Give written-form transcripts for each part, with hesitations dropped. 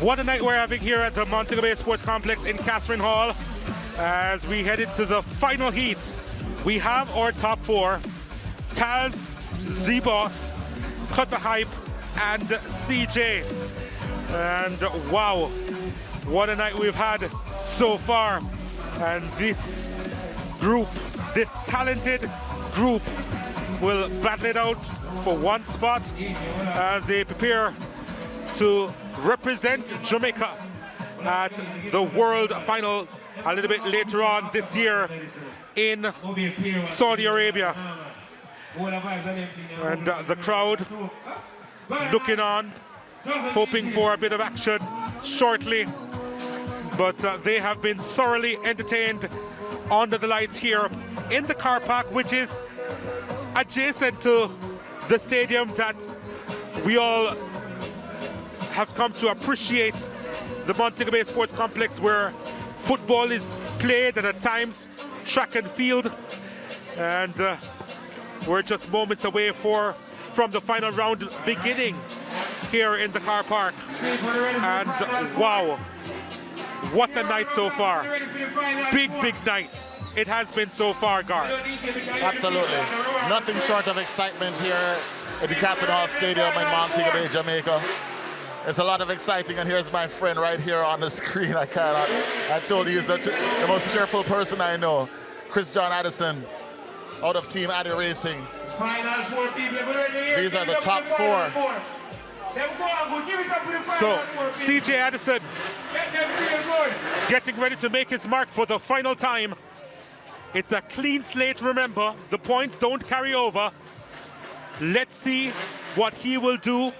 What a night we're having here at the Montego Bay Sports Complex in Catherine Hall. As we head into the final heat, we have our top four: Taz, Z-Boss, Kota Hype, and CJ. And wow, what a night we've had so far. And this group, this talented group, will battle it out for one spot as they prepare to represent Jamaica at the World Final a little bit later on this year in Saudi Arabia. And the crowd looking on, hoping for a bit of action shortly. But they have been thoroughly entertained under the lights here in the car park, which is adjacent to the stadium that we all have come to appreciate, the Montego Bay Sports Complex, where football is played and at times track and field. And we're just moments away from the final round beginning here in the car park. And wow, what a night so far. Big night it has been so far, Gar. Absolutely. Nothing short of excitement here at the Catherine Hall Stadium in Montego Bay, Jamaica. It's a lot of exciting, and here's my friend right here on the screen. I told you he's the most cheerful person I know. Chris John Addison, out of Team Addy Racing. These are the top four. So, CJ Addison getting ready to make his mark for the final time. It's a clean slate, remember. The points don't carry over. Let's see what he will do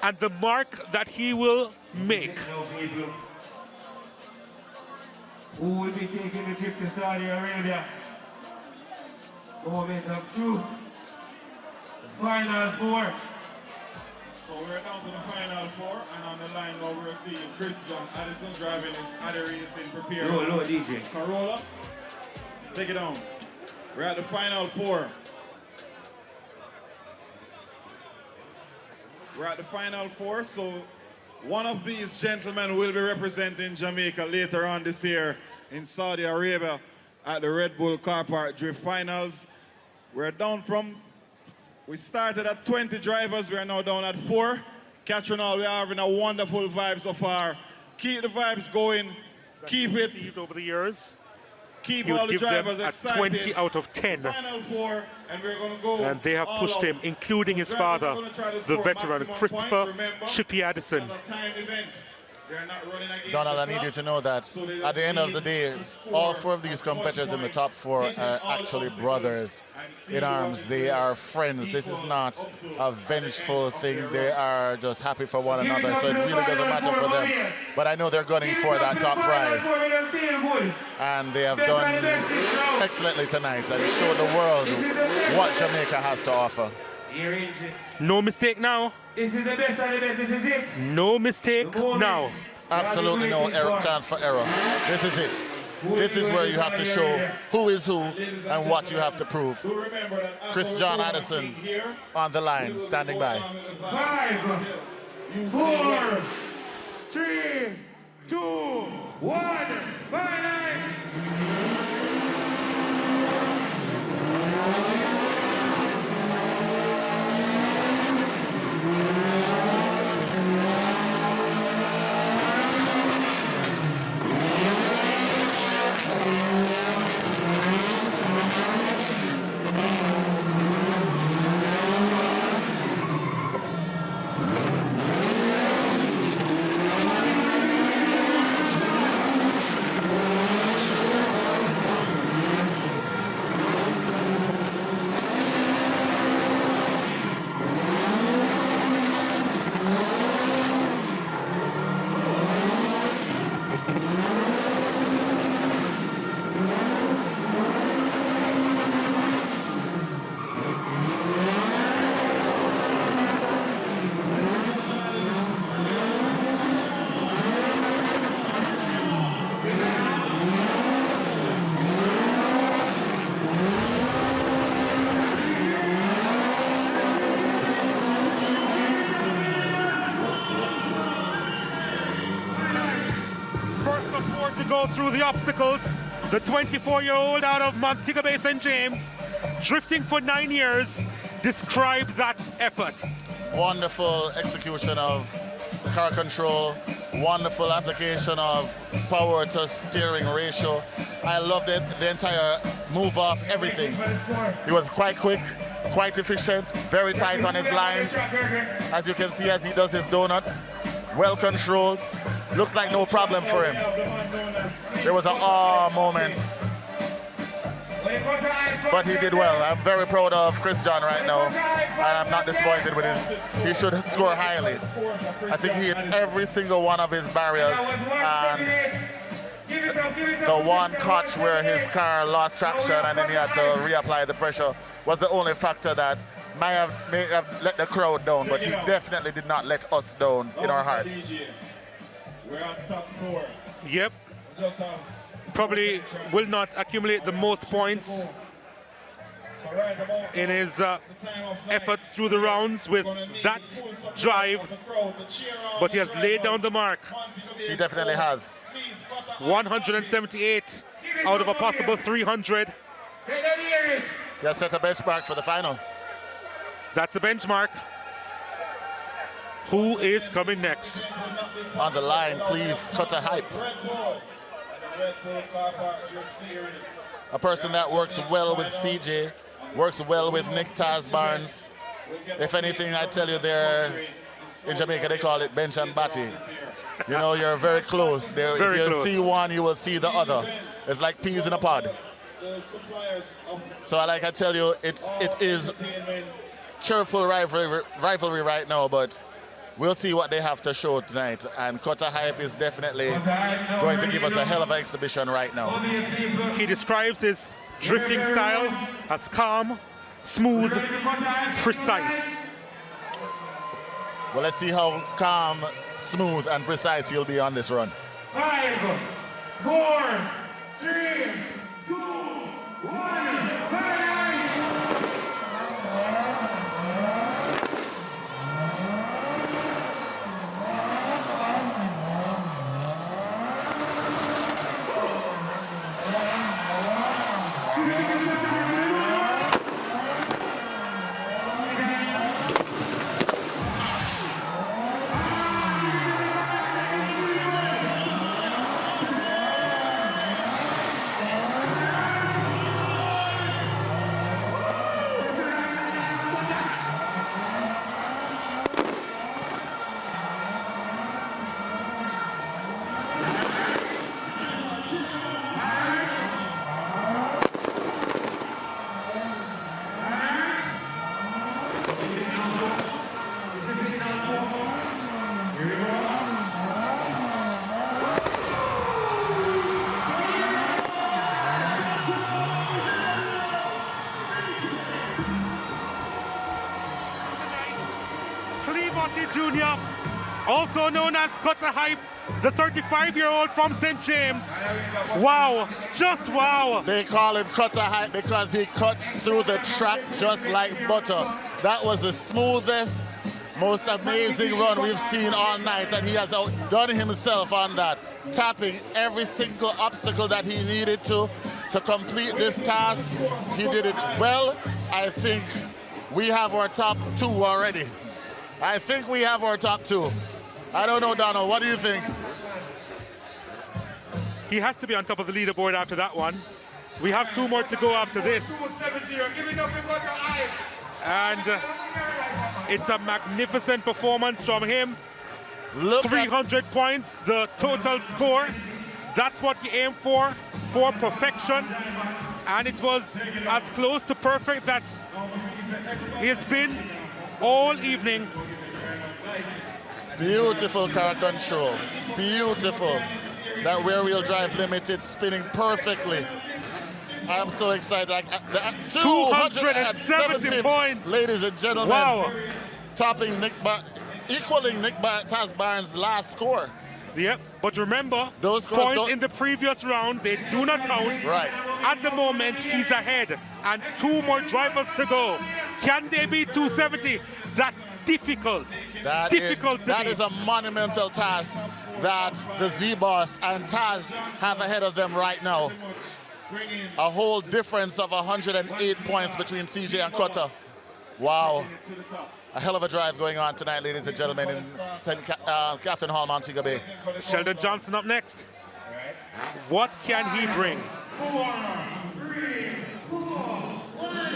and the mark that he will make. Who will be taking the trip to Saudi Arabia? Moment of truth. Final four. So we're down to the final four, and on the line now we're seeing Chris John Addison driving his Addy Racing prepared. Low, DJ. Corolla. Take it down. We're at the final four. We're at the final four, so one of these gentlemen will be representing Jamaica later on this year in Saudi Arabia at the Red Bull Car Park Drift Finals. We started at 20 drivers, we are now down at 4. Catherine Hall, we are having a wonderful vibe so far. Keep the vibes going, keep it. Over the years, keep all the drivers them excited. 20 out of 10. Final four, and we're going to go. And they have pushed him, including his father, the veteran Christopher Chippy Addison. Donald, I need you to know that at the end of the day, all four of these competitors in the top four are actually brothers in arms. They are friends. This is not a vengeful thing. They are just happy for one another, so it really doesn't matter for them. But I know they're gunning for that top prize. And they have done excellently tonight and showed the world what Jamaica has to offer. No mistake now. This is the best of the best. This is it. No mistake now. Absolutely no chance for error. This is it. This is where you have to show who is who and what you have to prove. Chris John Addison on the line, standing by. 5, 4, 3, 2, 1. Finite. go through the obstacles. The 24-year-old out of Montego Bay St. James, drifting for 9 years, described that effort. Wonderful execution of car control, wonderful application of power to steering ratio. I loved it, the entire move off, everything. He was quite quick, quite efficient, very tight on his lines. As you can see as he does his donuts, well controlled. Looks like no problem for him. There was an awe moment. But he did well. I'm very proud of Chris John right now. And I'm not disappointed with his. He should score highly. I think he hit every single one of his barriers. And the one catch where his car lost traction and then he had to reapply the pressure was the only factor that may have let the crowd down, but he definitely did not let us down in our hearts. We're on top 4. Yep. Probably will not accumulate the most points in his efforts through the rounds with that drive, but he has laid down the mark. He definitely has. 178 out of a possible 300. He has set a benchmark for the final. That's a benchmark. Who is coming next? On the line, please, Kota Hype. A person that works well with CJ, works well with Nick Taz Barnes. If anything, I tell you, there in Jamaica they call it bench and batty. You know, you're very close. If you see one, you will see the other. It's like peas in a pod. So like I tell you, it is cheerful rivalry right now, but we'll see what they have to show tonight. And Kota Hype is definitely going to give us a hell of an exhibition right now. He describes his drifting style as calm, smooth, precise. Well, let's see how calm, smooth, and precise he'll be on this run. 5, 4, 3, 2, 1. Jr., also known as Kota Hype, the 35-year-old from St. James. Wow, just wow. They call him Kota Hype because he cut through the track just like butter. That was the smoothest, most amazing run we've seen all night, and he has outdone himself on that, tapping every single obstacle that he needed to complete this task. He did it well. I think we have our top 2 already. I think we have our top 2. I don't know, Donald, what do you think? He has to be on top of the leaderboard after that one. We have 2 more to go after this. And it's a magnificent performance from him. 300 points, the total score. That's what he aimed for perfection. And it was as close to perfect that he's been all evening. Beautiful car control, beautiful. That rear-wheel drive limited spinning perfectly. I'm so excited. 270 points. Ladies and gentlemen, wow. Topping equaling Nick Taz Barnes' last score. Yep, but remember, those points in the previous round, they do not count. Right. At the moment, he's ahead, and 2 more drivers to go. Can they be 270? That's difficult. That is a monumental task. that the Z-Boss and Taz have ahead of them right now. A whole difference of 108 points between CJ and Kota. Wow. A hell of a drive going on tonight, ladies and gentlemen, in Catherine Hall, Montego Bay. Sheldon Johnson up next. What can he bring? 4, 3, 2, 1.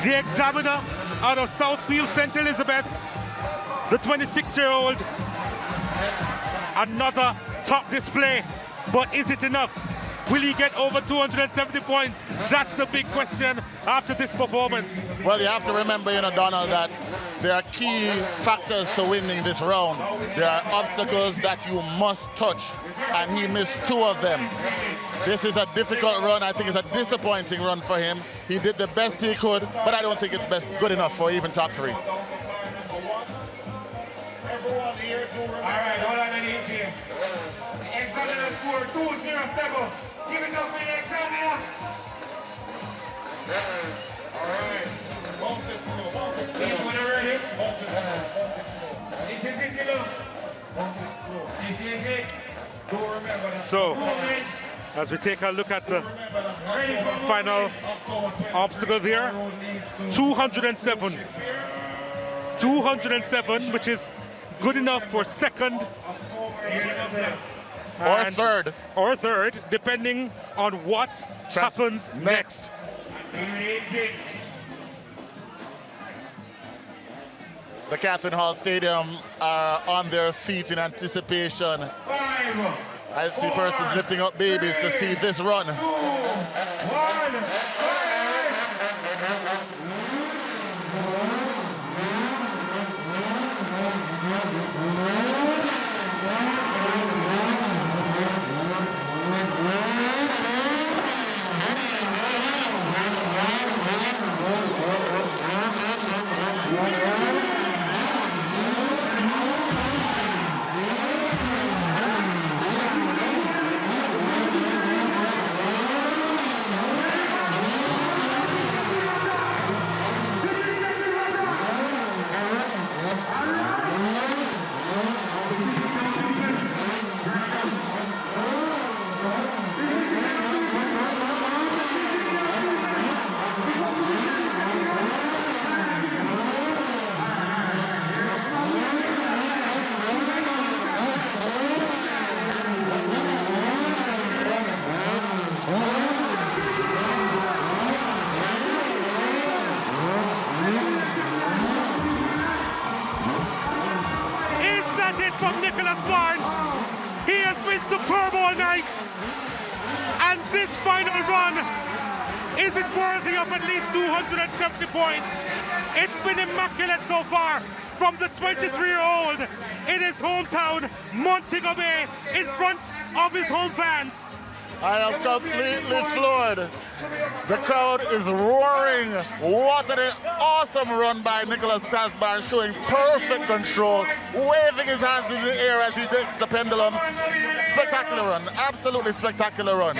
The examiner out of Southfield, St. Elizabeth, the 26-year-old. Another top display, but is it enough? Will he get over 270 points? That's the big question after this performance. Well, you have to remember, Donald, that there are key factors to winning this round. There are obstacles that you must touch, and he missed 2 of them. This is a difficult run. I think it's a disappointing run for him. He did the best he could, but I don't think it's good enough for even top 3. All right, hold on, here. Examiner score 207. Give it up for the examiner. All right. When you're ready. This is it, This is it. So, as we take a look at the final obstacle there, 207. 207, which is good enough for second or third. Or third, depending on what happens next. The Catherine Hall Stadium are on their feet in anticipation. I see persons lifting up babies to see this run. Superb all night, and this final run, is it worthy of at least 270 points? It's been immaculate so far from the 23-year-old in his hometown, Montego Bay, in front of his home fans. I am completely floored. The crowd is roaring. What an awesome run by Nicholas Tasbar, showing perfect control, waving his hands in the air as he takes the pendulums. Spectacular run, absolutely spectacular run.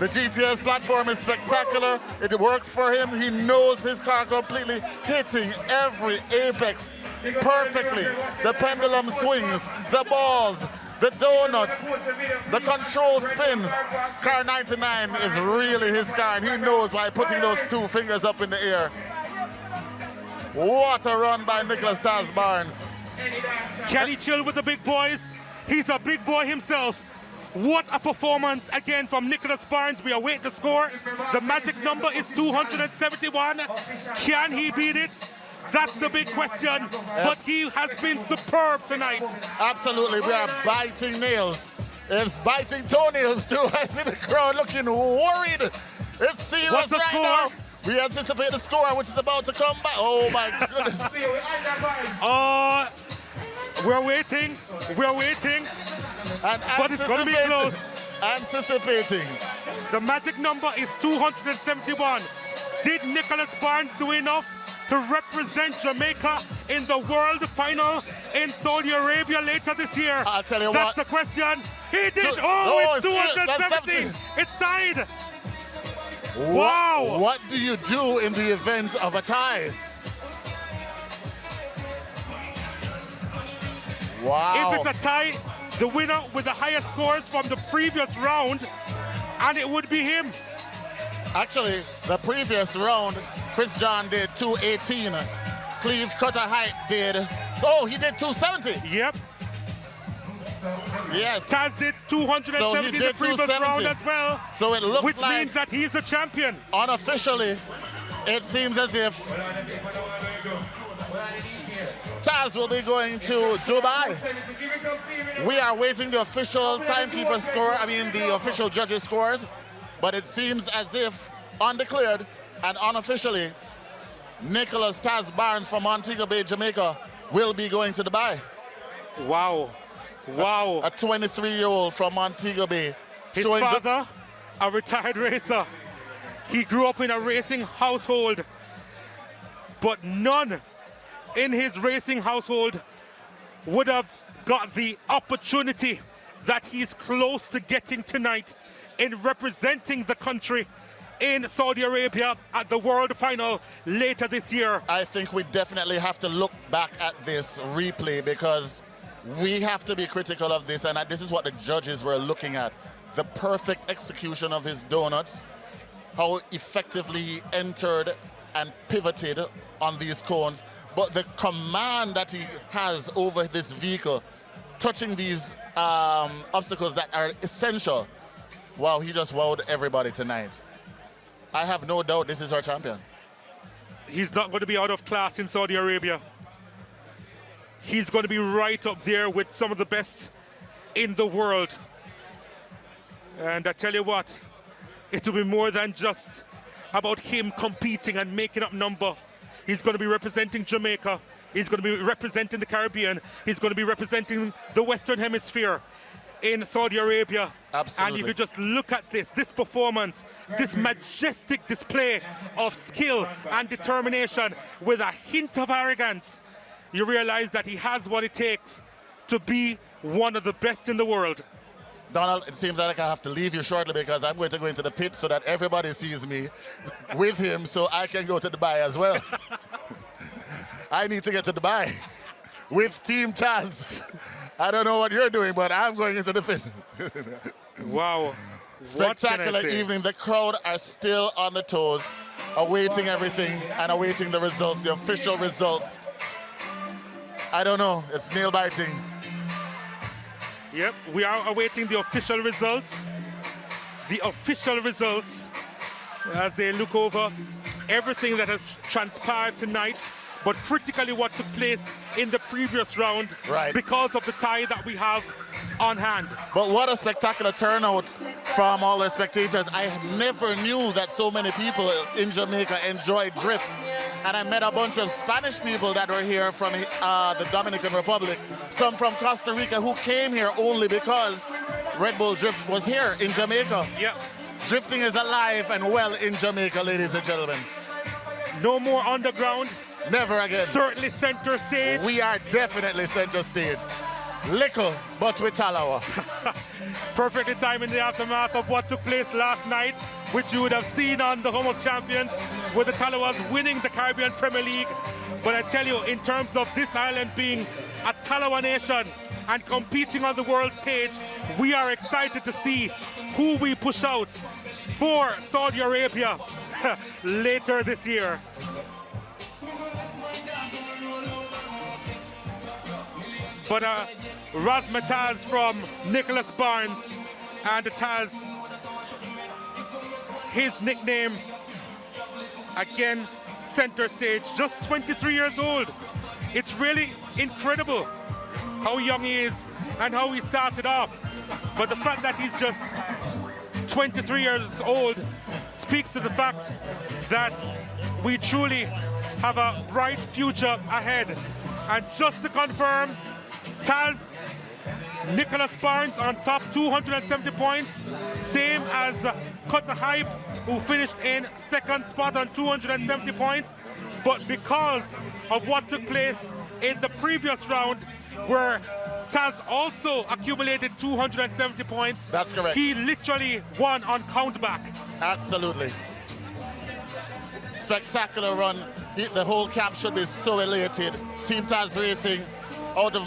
The GTS platform is spectacular. It works for him. He knows his car completely, hitting every apex perfectly. The pendulum swings, the balls, the donuts, the control spins. Car 99 is really his car, and he knows by putting those 2 fingers up in the air. What a run by Nicholas Taz Barnes. Can he chill with the big boys? He's a big boy himself. What a performance again from Nicholas Barnes. We await the score. The magic number is 271. Can he beat it? That's the big question. But he has been superb tonight. Absolutely, we are biting nails. It's biting toenails too. I see the crowd looking worried. It's serious What's the right score? now. We anticipate the score, which is about to come back. Oh my goodness. We're waiting. We're waiting. And But it's going to be close. Anticipating. The magic number is 271. Did Nicholas Barnes do enough to represent Jamaica in the world final in Saudi Arabia later this year? I'll tell you That's what. the question. He did. Oh, It's 270. It's tied. Wow. What do you do in the event of a tie? Wow. If it's a tie, the winner with the highest scores from the previous round, and it would be him. Actually, the previous round, Chris John did 218. Cleve Kota Hype did, he did 270. Yep. Yes. Taz did 270 So he the did previous 270. round as well. So it looks which like means that he's the champion. Unofficially, it seems as if Taz will be going to Dubai. We are waiting the official timekeeper score, the official judges' scores, but it seems as if undeclared and unofficially, Nicholas Taz Barnes from Montego Bay, Jamaica, will be going to Dubai. Wow. Wow. A 23-year-old from Montego Bay. His father, a retired racer. He grew up in a racing household, but none in his racing household would have got the opportunity that he's close to getting tonight in representing the country in Saudi Arabia at the World Final later this year. I think we definitely have to look back at this replay because we have to be critical of this, and this is what the judges were looking at. The perfect execution of his donuts, how effectively he entered and pivoted on these cones, but the command that he has over this vehicle, touching these obstacles that are essential. Wow, he just wowed everybody tonight. I have no doubt this is our champion. He's not going to be out of class in Saudi Arabia. He's going to be right up there with some of the best in the world. And I tell you what, it will be more than just about him competing and making up number. He's going to be representing Jamaica. He's going to be representing the Caribbean. He's going to be representing the Western Hemisphere in Saudi Arabia. Absolutely. And if you just look at this performance, this majestic display of skill and determination with a hint of arrogance, you realize that he has what it takes to be one of the best in the world. Donald, it seems like I have to leave you shortly because I'm going to go into the pit so that everybody sees me with him so I can go to Dubai as well. I need to get to Dubai with Team Taz. I don't know what you're doing, but I'm going into the pit. Wow. Spectacular evening. The crowd are still on the toes, awaiting everything and awaiting the results, the official results. I don't know. It's nail-biting. Yep, we are awaiting the official results. The official results as they look over everything that has transpired tonight, but critically what took place in the previous round because of the tie that we have on hand. But what a spectacular turnout from all the spectators. I never knew that so many people in Jamaica enjoyed drift. And I met a bunch of Spanish people that were here from the Dominican Republic, some from Costa Rica who came here only because Red Bull Drift was here in Jamaica. Yep. Drifting is alive and well in Jamaica, ladies and gentlemen. No more underground. Never again. Certainly center stage. We are definitely center stage. Little, but with Talawa. Perfectly timed in the aftermath of what took place last night, which you would have seen on the Home of Champions, with the Talawas winning the Caribbean Premier League. But I tell you, in terms of this island being a Talawa nation and competing on the world stage, we are excited to see who we push out for Saudi Arabia later this year. but Razzmatazz from Nicholas Barnes, and it has his nickname again center stage, just 23 years old. It's really incredible how young he is and how he started off, but the fact that he's just 23 years old speaks to the fact that we truly have a bright future ahead. And just to confirm, Taz Nicholas Barnes on top, 270 points, same as Kota Hype, who finished in second spot on 270 points. But because of what took place in the previous round, where Taz also accumulated 270 points. That's correct. He literally won on countback. Absolutely. Spectacular run. The whole camp should be so elated. Team Taz Racing out of